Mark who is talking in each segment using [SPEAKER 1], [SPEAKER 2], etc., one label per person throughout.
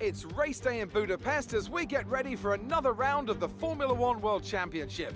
[SPEAKER 1] It's race day in Budapest as we get ready for another round of the Formula One World Championship.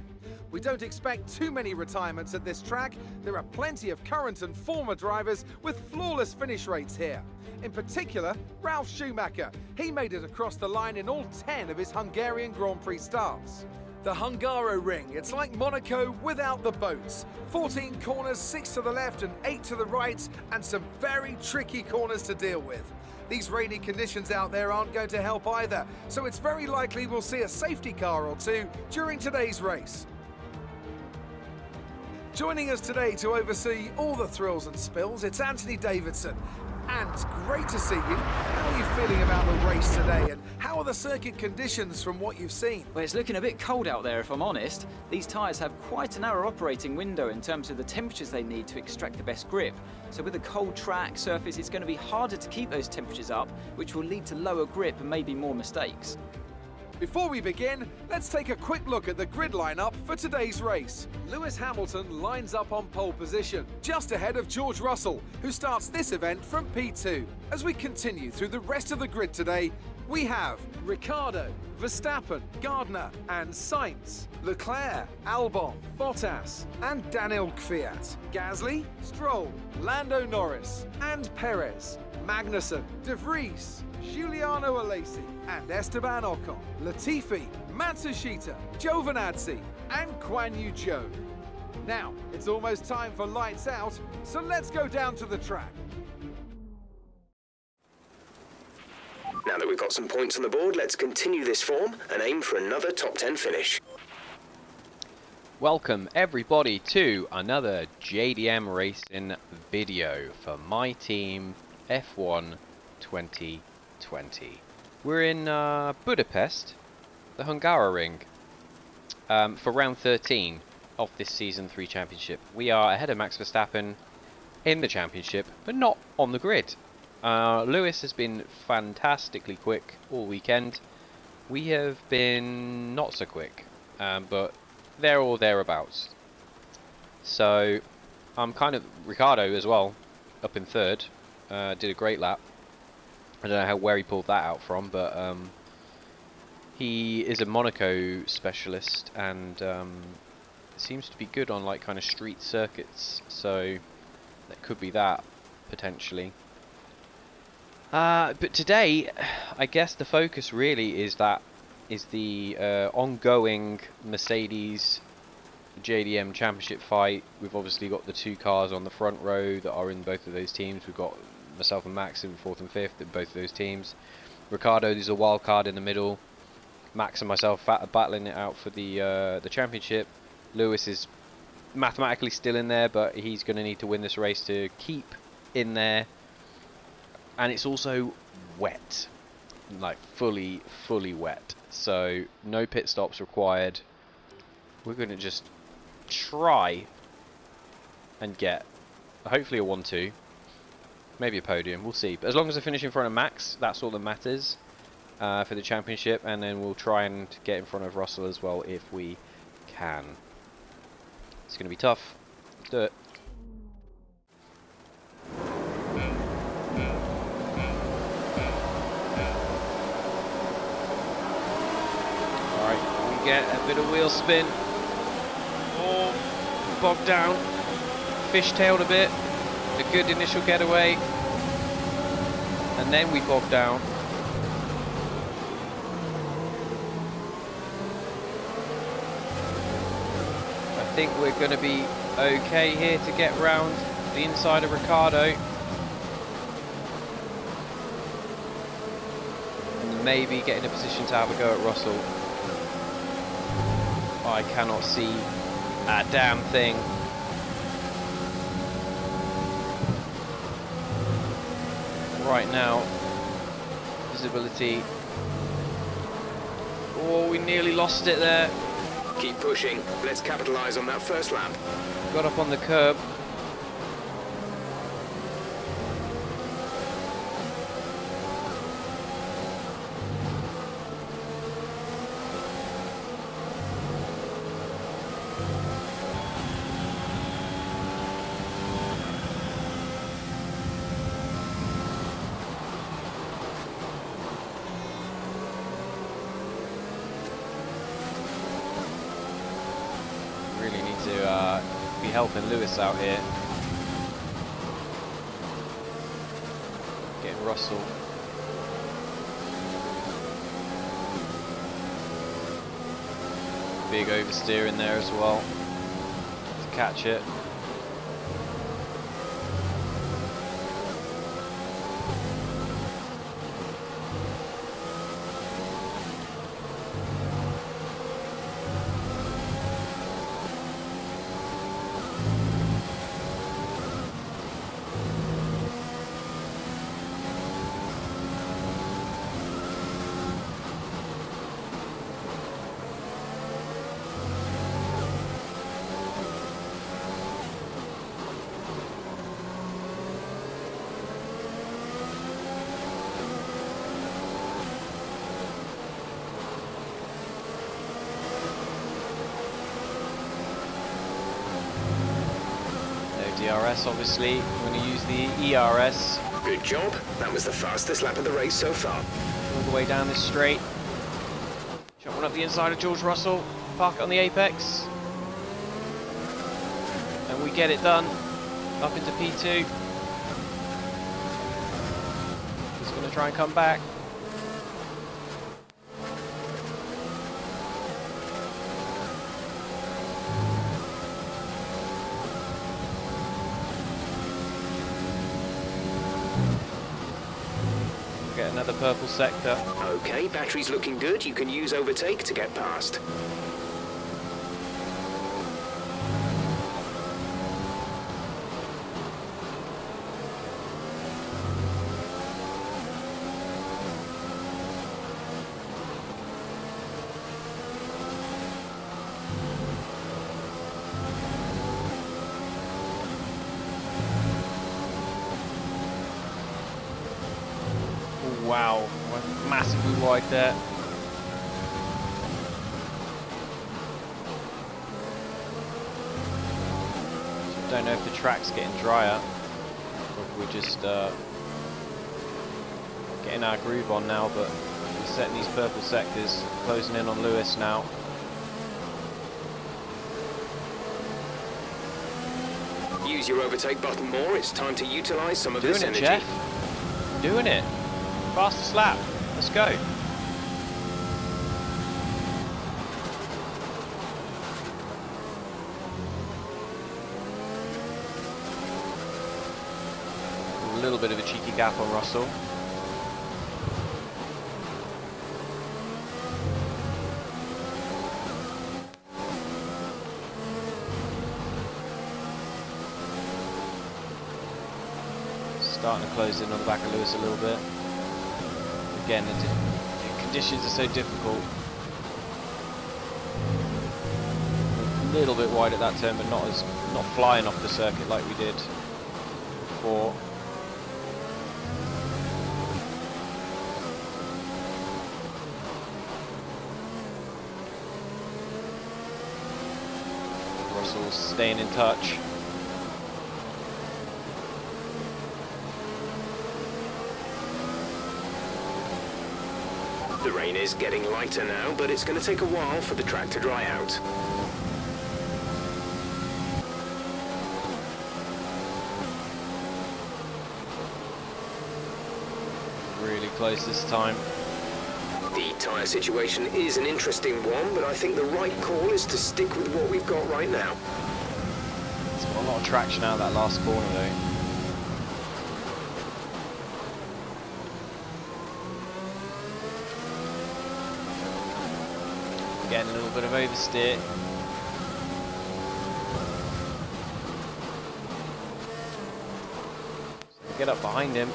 [SPEAKER 1] We don't expect too many retirements at this track. There are plenty of current and former drivers with flawless finish rates here. In particular, Ralf Schumacher. He made it across the line in all 10 of his Hungarian Grand Prix starts. The Hungaroring, it's like Monaco without the boats. 14 corners, 6 to the left and 8 to the right, and some very tricky corners to deal with. These rainy conditions out there aren't going to help either, so it's very likely we'll see a safety car or two during today's race. Joining us today to oversee all the thrills and spills, it's Anthony Davidson. And great to see you. How are you feeling about the race today, and how are the circuit conditions from what you've seen?
[SPEAKER 2] Well, it's looking a bit cold out there, if I'm honest. These tyres have quite a narrow operating window in terms of the temperatures they need to extract the best grip. So with a cold track surface, it's going to be harder to keep those temperatures up, which will lead to lower grip and maybe more mistakes.
[SPEAKER 1] Before we begin, let's take a quick look at the grid lineup for today's race. Lewis Hamilton lines up on pole position, just ahead of George Russell, who starts this event from P2. As we continue through the rest of the grid today, we have Ricciardo, Verstappen, Gardner and Sainz, Leclerc, Albon, Bottas and Daniel Kvyat, Gasly, Stroll, Lando Norris and Perez, Magnussen, De Vries, Giuliano Alesi and Esteban Ocon, Latifi, Matsushita, Giovinazzi and Guan Yu Zhou. Now, it's almost time for lights out, so let's go down to the track.
[SPEAKER 3] Now that we've got some points on the board, let's continue this form and aim for another top 10 finish.
[SPEAKER 4] Welcome everybody to another JDM racing video for my team F1 2020. We're in Budapest, the Hungaroring, for round 13 of this Season 3 Championship. We are ahead of Max Verstappen in the Championship, but not on the grid. Lewis has been fantastically quick all weekend. We have been not so quick, but there or thereabouts. So I'm kind of Ricciardo as well, up in third. Did a great lap. I don't know where he pulled that out from, but he is a Monaco specialist and seems to be good on like kind of street circuits, so that could be that potentially. But today, I guess the focus really is the ongoing Mercedes JDM Championship fight. We've obviously got the two cars on the front row that are in both of those teams. We've got myself and Max in 4th and 5th in both of those teams. Ricciardo is a wild card in the middle. Max and myself battling it out for the championship. Lewis is mathematically still in there, but he's going to need to win this race to keep in there. And it's also wet, like fully wet. So no pit stops required. We're going to just try and get hopefully a 1-2. Maybe a podium, we'll see. But as long as I finish in front of Max, that's all that matters for the championship. And then we'll try and get in front of Russell as well if we can. It's going to be tough. Let's do it. Alright, we get a bit of wheel spin. Oh, bogged down. Fishtailed a bit. A good initial getaway, and then we bogged down. I think we're going to be okay here to get round the inside of Ricciardo and maybe get in a position to have a go at Russell. I cannot see a damn thing. Right now, visibility. Oh, we nearly lost it there.
[SPEAKER 3] Keep pushing. Let's capitalise on that first lap.
[SPEAKER 4] Got up on the curb. to be helping Lewis out here. Getting Russell. Big oversteer in there as well to catch it. DRS, obviously. I'm going to use the ERS.
[SPEAKER 3] Good job. That was the fastest lap of the race so far.
[SPEAKER 4] All the way down this straight. Shot one up the inside of George Russell. Park it on the apex. And we get it done. Up into P2. He's going to try and come back. Get another purple sector.
[SPEAKER 3] Okay, battery's looking good. You can use overtake to get past.
[SPEAKER 4] Wow, we're massively wide there. Don't know if the track's getting drier, or we're just getting our groove on now, but we're setting these purple sectors, closing in on Lewis now.
[SPEAKER 3] Use your overtake button more. It's time to utilize some of this
[SPEAKER 4] Doing it,
[SPEAKER 3] energy.
[SPEAKER 4] Jeff. Doing it. Fastest lap. Let's go. A little bit of a cheeky gap on Russell. Starting to close in on the back of Lewis a little bit. Again, the conditions are so difficult. A little bit wide at that turn, but not flying off the circuit like we did before. Russell's staying in touch.
[SPEAKER 3] The rain is getting lighter now, but it's going to take a while for the track to dry out.
[SPEAKER 4] Really close this time.
[SPEAKER 3] The tyre situation is an interesting one, but I think the right call is to stick with what we've got right now.
[SPEAKER 4] It's got a lot of traction out of that last corner though. Getting a little bit of oversteer. Get up behind him,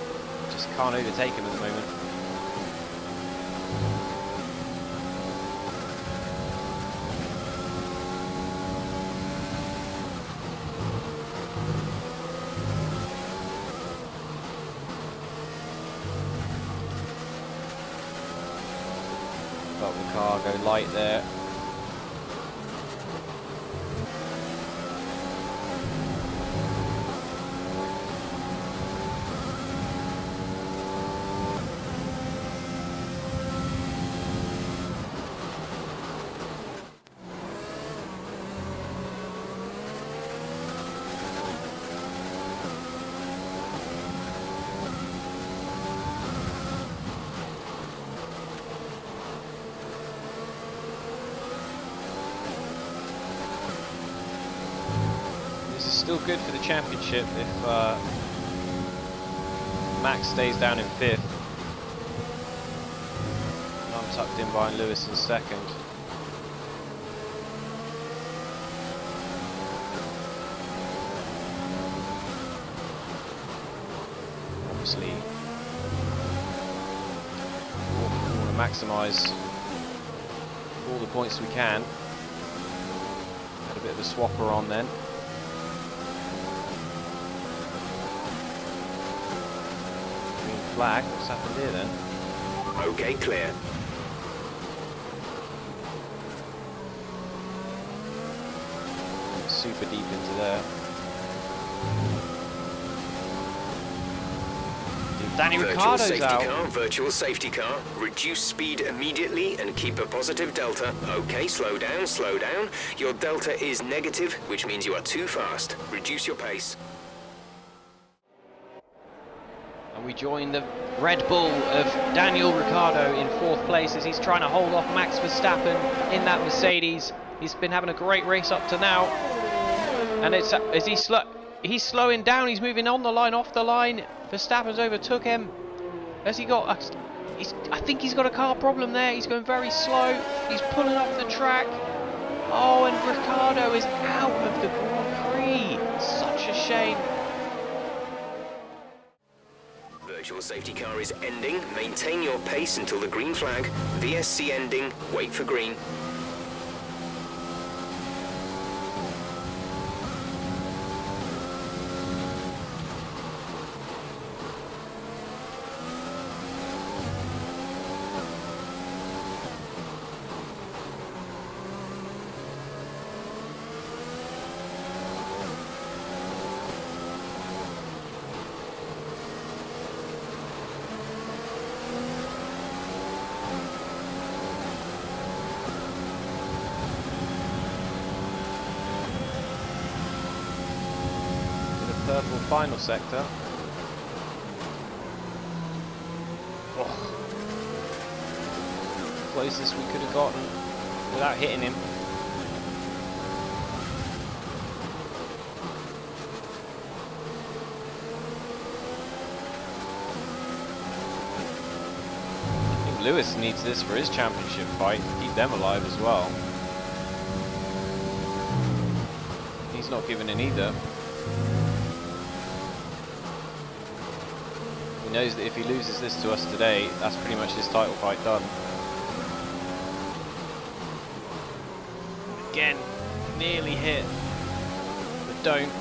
[SPEAKER 4] just can't overtake him at the moment. Got the car go light there. Still good for the championship if Max stays down in 5th. And I'm tucked in behind Lewis in 2nd. Obviously, we want to maximise all the points we can. Had a bit of a swapper on then. Green flag, what's happened here then?
[SPEAKER 3] Okay, clear.
[SPEAKER 4] Super deep into there. Danny Ricciardo's out.
[SPEAKER 3] Virtual safety car. Reduce speed immediately and keep a positive delta. Okay, slow down, slow down. Your delta is negative, which means you are too fast. Reduce your pace.
[SPEAKER 4] And we join the Red Bull of Daniel Ricciardo in 4th place as he's trying to hold off Max Verstappen in that Mercedes. He's been having a great race up to now. And he's slowing down, he's moving on the line, off the line. Verstappen's overtook him. Has he got I think he's got a car problem there. He's going very slow. He's pulling off the track. Oh, and Ricciardo is out of the Grand Prix. Such a shame.
[SPEAKER 3] Virtual safety car is ending. Maintain your pace until the green flag. VSC ending. Wait for green.
[SPEAKER 4] Purple final sector. Oh. Closest we could have gotten without hitting him. I think Lewis needs this for his championship fight to keep them alive as well. He's not giving in either. He knows that if he loses this to us today, that's pretty much his title fight done. Again, nearly hit, but don't.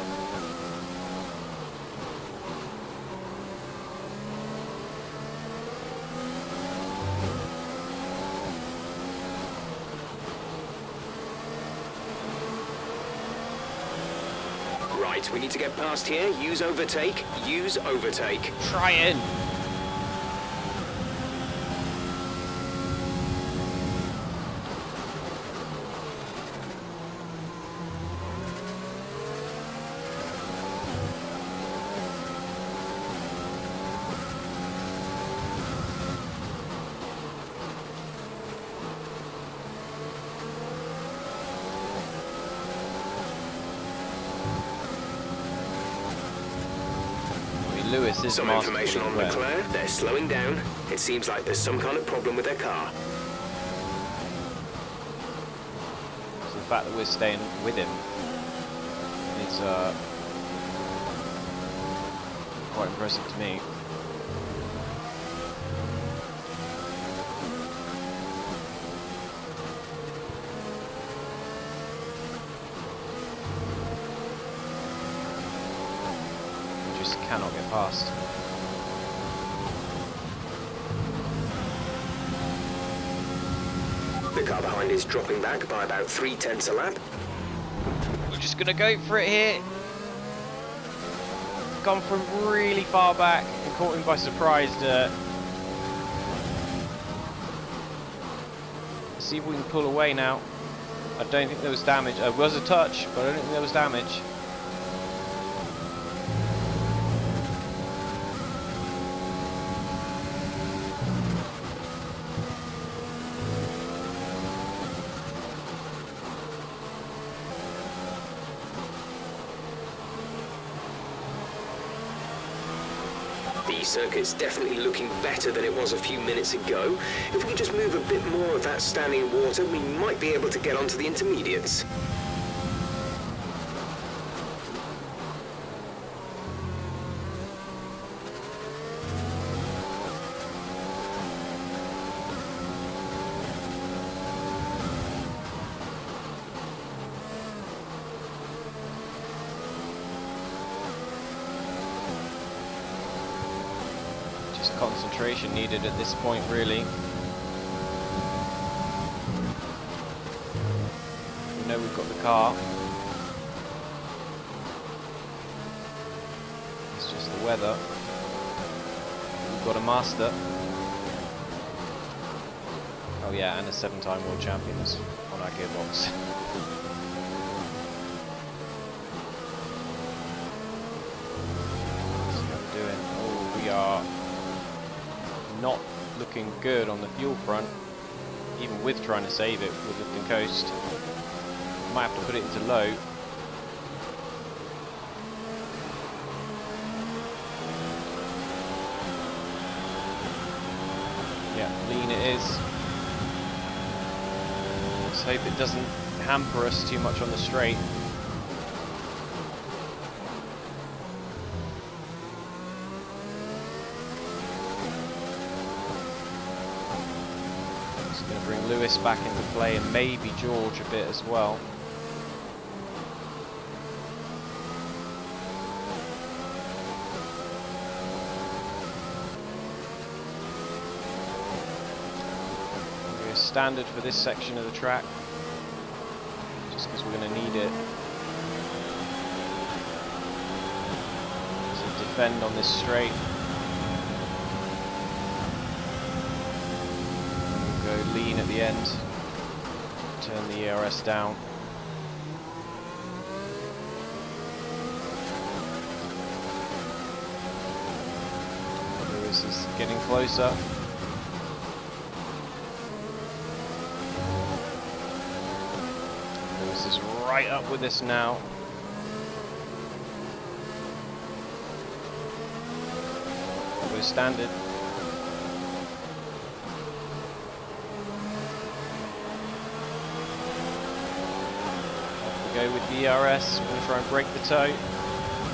[SPEAKER 3] Right, we need to get past here. Use overtake. Use overtake.
[SPEAKER 4] Trying. Lewis is
[SPEAKER 3] some information on
[SPEAKER 4] where.
[SPEAKER 3] Leclerc. They're slowing down. It seems like there's some kind of problem with their car.
[SPEAKER 4] So the fact that we're staying with him is quite impressive to me. Cannot get past.
[SPEAKER 3] The car behind is dropping back by about 0.3 a lap.
[SPEAKER 4] We're just gonna go for it here. Gone from really far back and caught him by surprise. See if we can pull away now. I don't think there was damage. There was a touch, but I don't think there was damage.
[SPEAKER 3] circuit's definitely looking better than it was a few minutes ago. If we could just move a bit more of that standing water, we might be able to get onto the intermediates.
[SPEAKER 4] Concentration needed at this point, really. We know we've got the car. It's just the weather. We've got a master. Oh yeah, and a 7-time world champions on our gearbox. Let's see how we're doing. Oh, we are not looking good on the fuel front, even with trying to save it with lift and coast. Might have to put it into low. Yeah, lean it is. Let's hope it doesn't hamper us too much on the straight. Bring Lewis back into play and maybe George a bit as well. We're standard for this section of the track, just because we're going to need it to defend on this straight. Lean at the end, turn the ERS down. Lewis is getting closer. Lewis is right up with us now. We're standard. Go with the ERS, we're going to try and break the toe.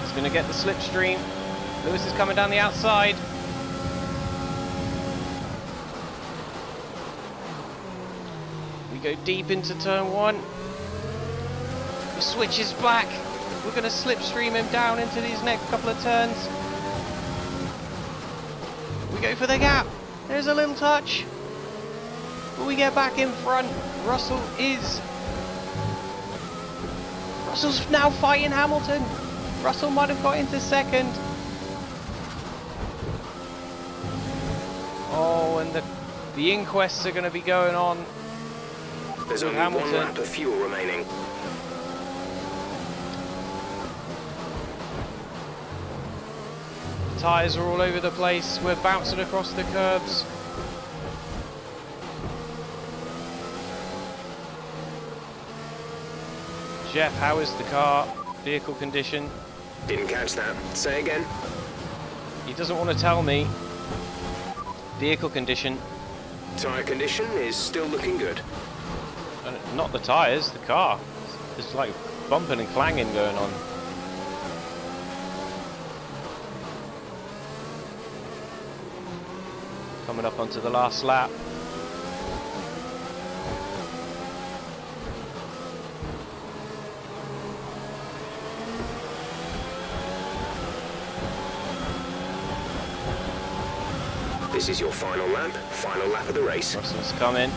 [SPEAKER 4] He's going to get the slipstream. Lewis is coming down the outside. We go deep into turn 1. He switches back. We're going to slipstream him down into these next couple of turns. We go for the gap. There's a little touch. But we get back in front. Russell's now fighting Hamilton. Russell might have got into second. Oh, and the inquests are going to be going on.
[SPEAKER 3] There's only one lap of fuel remaining.
[SPEAKER 4] The tyres are all over the place. We're bouncing across the curbs. Jeff, how is the car? Vehicle condition?
[SPEAKER 3] Didn't catch that. Say again.
[SPEAKER 4] He doesn't want to tell me. Vehicle condition.
[SPEAKER 3] Tyre condition is still looking good.
[SPEAKER 4] Not the tyres, the car. There's like bumping and clanging going on. Coming up onto the last lap.
[SPEAKER 3] This is your final lap of the race.
[SPEAKER 4] Russell's coming.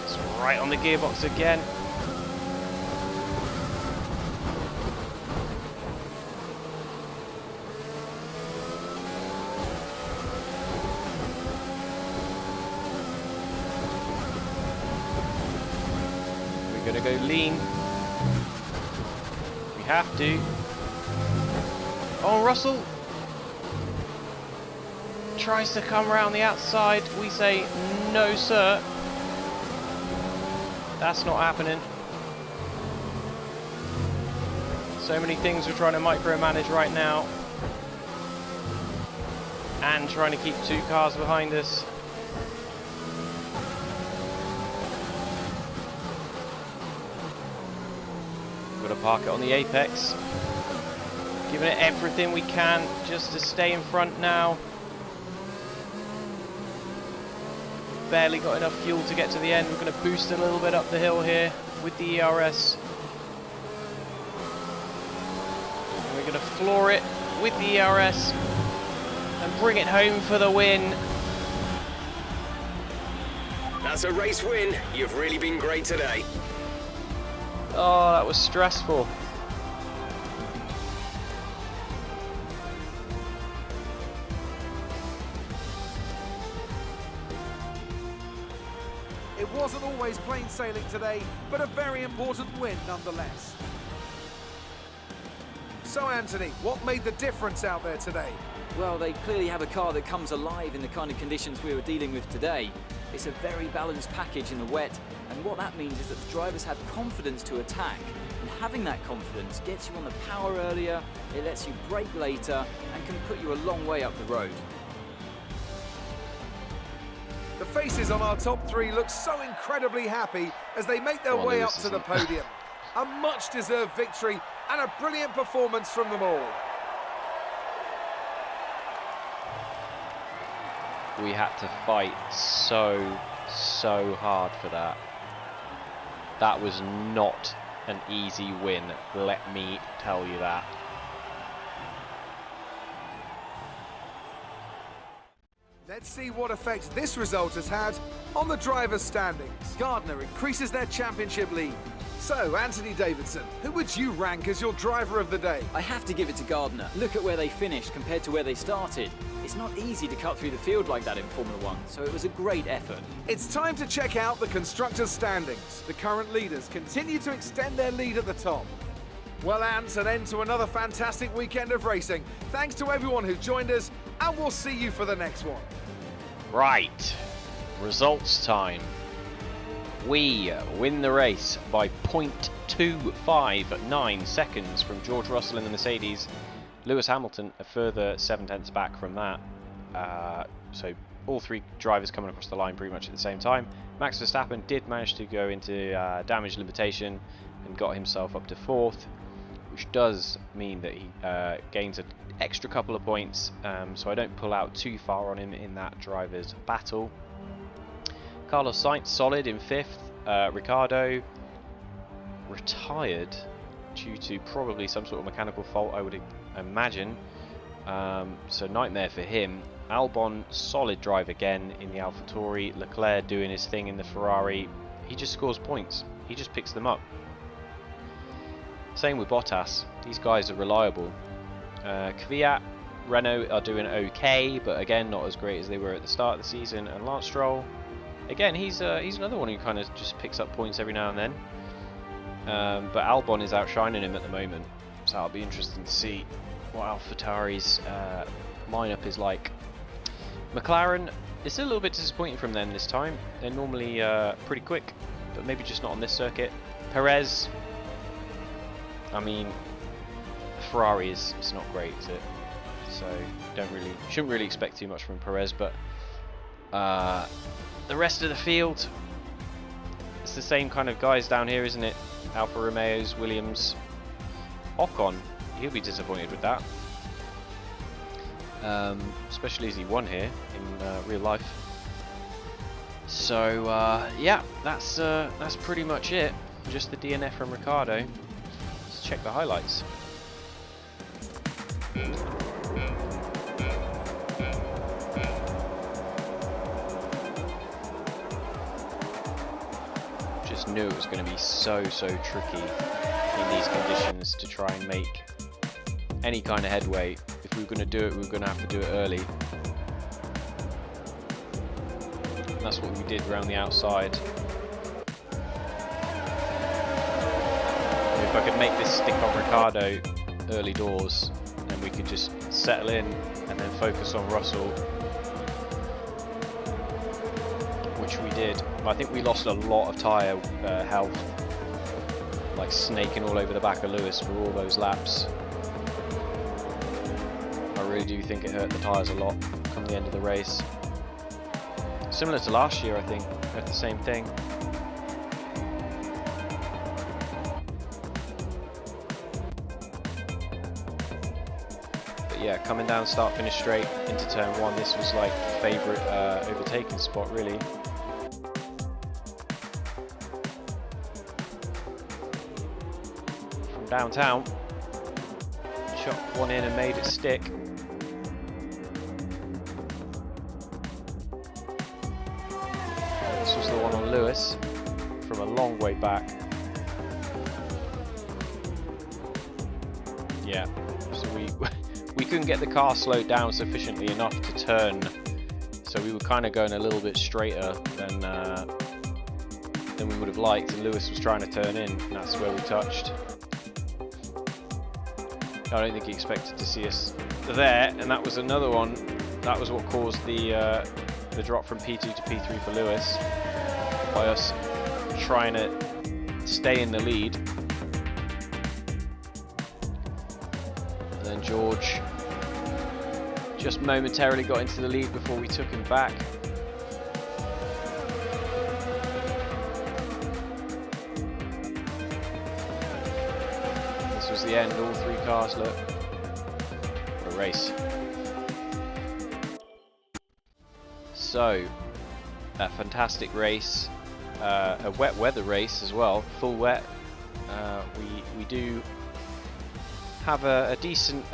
[SPEAKER 4] It's right on the gearbox again. Gonna go lean. We have to. Oh, Russell tries to come around the outside. We say no, sir. That's not happening. So many things we're trying to micromanage right now. And trying to keep 2 cars behind us. Got to park it on the apex. Giving it everything we can just to stay in front now. Barely got enough fuel to get to the end. We're going to boost a little bit up the hill here with the ERS. And we're going to floor it with the ERS and bring it home for the win.
[SPEAKER 3] That's a race win. You've really been great today.
[SPEAKER 4] Oh, that was stressful.
[SPEAKER 1] It wasn't always plain sailing today, but a very important win nonetheless. So Anthony, what made the difference out there today?
[SPEAKER 2] Well, they clearly have a car that comes alive in the kind of conditions we were dealing with today. It's a very balanced package in the wet, and what that means is that the drivers have confidence to attack. And having that confidence gets you on the power earlier, it lets you brake later, and can put you a long way up the road.
[SPEAKER 1] The faces on our top 3 look so incredibly happy as they make their way up to the podium. A much-deserved victory and a brilliant performance from them all.
[SPEAKER 4] We had to fight so hard for that. That was not an easy win, let me tell you that.
[SPEAKER 1] Let's see what effect this result has had on the drivers' standings. Gardner increases their championship lead. So, Anthony Davidson, who would you rank as your driver of the day?
[SPEAKER 2] I have to give it to Gardner. Look at where they finished compared to where they started. It's not easy to cut through the field like that in Formula 1, so it was a great effort.
[SPEAKER 1] It's time to check out the constructors' standings. The current leaders continue to extend their lead at the top. Well, Ant, an end to another fantastic weekend of racing. Thanks to everyone who joined us, and we'll see you for the next one.
[SPEAKER 4] Right, results time. We win the race by 0.259 seconds from George Russell in the Mercedes. Lewis Hamilton a further 7/10 back from that. So all 3 drivers coming across the line pretty much at the same time. Max Verstappen did manage to go into damage limitation and got himself up to 4th, which does mean that he gains an extra couple of points, so I don't pull out too far on him in that driver's battle. Carlos Sainz solid in 5th. Ricciardo retired due to probably some sort of mechanical fault, I would imagine. So nightmare for him. Albon solid drive again in the AlphaTauri. Leclerc doing his thing in the Ferrari. He just scores points. He just picks them up. Same with Bottas. These guys are reliable. Kvyat, Renault are doing okay, but again not as great as they were at the start of the season. And Lance Stroll, again, he's another one who kind of just picks up points every now and then. But Albon is outshining him at the moment, so it'll be interesting to see what AlphaTauri's lineup is like. McLaren, it's a little bit disappointing from them this time. They're normally pretty quick, but maybe just not on this circuit. Perez, I mean, Ferrari is not great, is it? So shouldn't really expect too much from Perez, but the rest of the field, it's the same kind of guys down here, isn't it? Alfa Romeos, Williams, Ocon, he'll be disappointed with that. Especially as he won here in real life. So yeah, that's pretty much it. Just the DNF from Ricciardo. Let's check the highlights. Just knew it was going to be so tricky in these conditions to try and make any kind of headway. If we were going to do it, we were going to have to do it early. And that's what we did around the outside. If I could make this stick on Ricciardo early doors, then we could just settle in and then focus on Russell, which we did. I think we lost a lot of tyre health, like snaking all over the back of Lewis for all those laps. I really do think it hurt the tyres a lot come the end of the race. Similar to last year, I think, at the same thing. But yeah, coming down start finish straight into turn 1, this was like favourite overtaking spot really. From downtown, shot one in and made it stick. This was the one on Lewis from a long way back. Yeah, so we couldn't get the car slowed down sufficiently enough to turn, so we were kind of going a little bit straighter than we would have liked, and Lewis was trying to turn in, and that's where we touched. I don't think he expected to see us there, and that was another one. That was what caused the drop from P2 to P3 for Lewis, by us trying to stay in the lead. And then George just momentarily got into the lead before we took him back. This was the end, all 3 cars, look. What a race. So, a fantastic race, a wet weather race as well, full wet. We do have a decent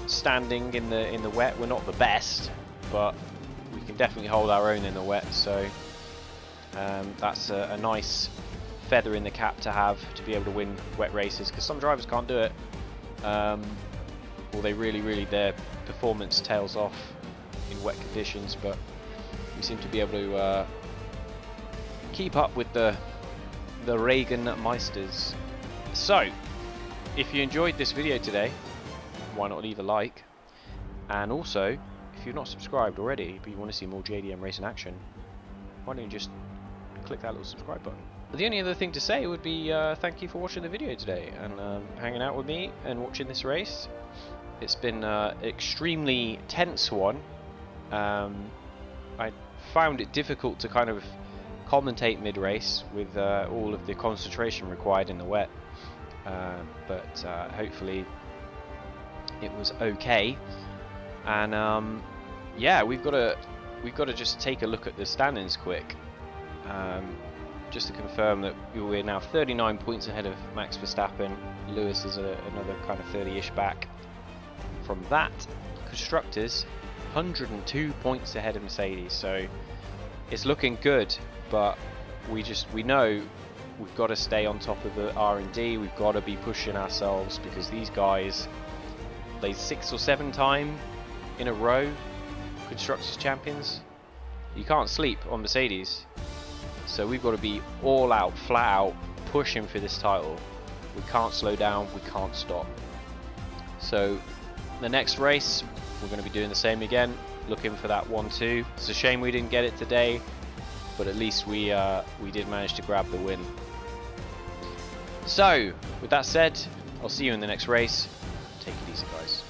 [SPEAKER 4] standing in the wet. We're not the best, but we can definitely hold our own in the wet. So that's a nice feather in the cap to have, to be able to win wet races, because some drivers can't do it, or they really their performance tails off in wet conditions. But we seem to be able to keep up with the Reagan Meisters. So if you enjoyed this video today, why not leave a like, and also if you're not subscribed already but you want to see more JDM racing action, why don't you just click that little subscribe button. But the only other thing to say would be thank you for watching the video today and hanging out with me and watching this race. It's been an extremely tense one. I found it difficult to kind of commentate mid-race with all of the concentration required in the wet, but hopefully it was okay. And yeah, we've got to just take a look at the standings quick, just to confirm that we're now 39 points ahead of Max Verstappen. Lewis is another kind of 30-ish back from that. Constructors 102 points ahead of Mercedes, so it's looking good, but we know we've got to stay on top of the R&D. We've got to be pushing ourselves, because these guys, they 6 or 7 times in a row Constructors Champions. You can't sleep on Mercedes, so we've got to be all out, flat out, pushing for this title. We can't slow down, we can't stop. So the next race, we're going to be doing the same again, looking for that 1-2. It's a shame we didn't get it today, but at least we did manage to grab the win. So with that said, I'll see you in the next race. Take it easy, guys.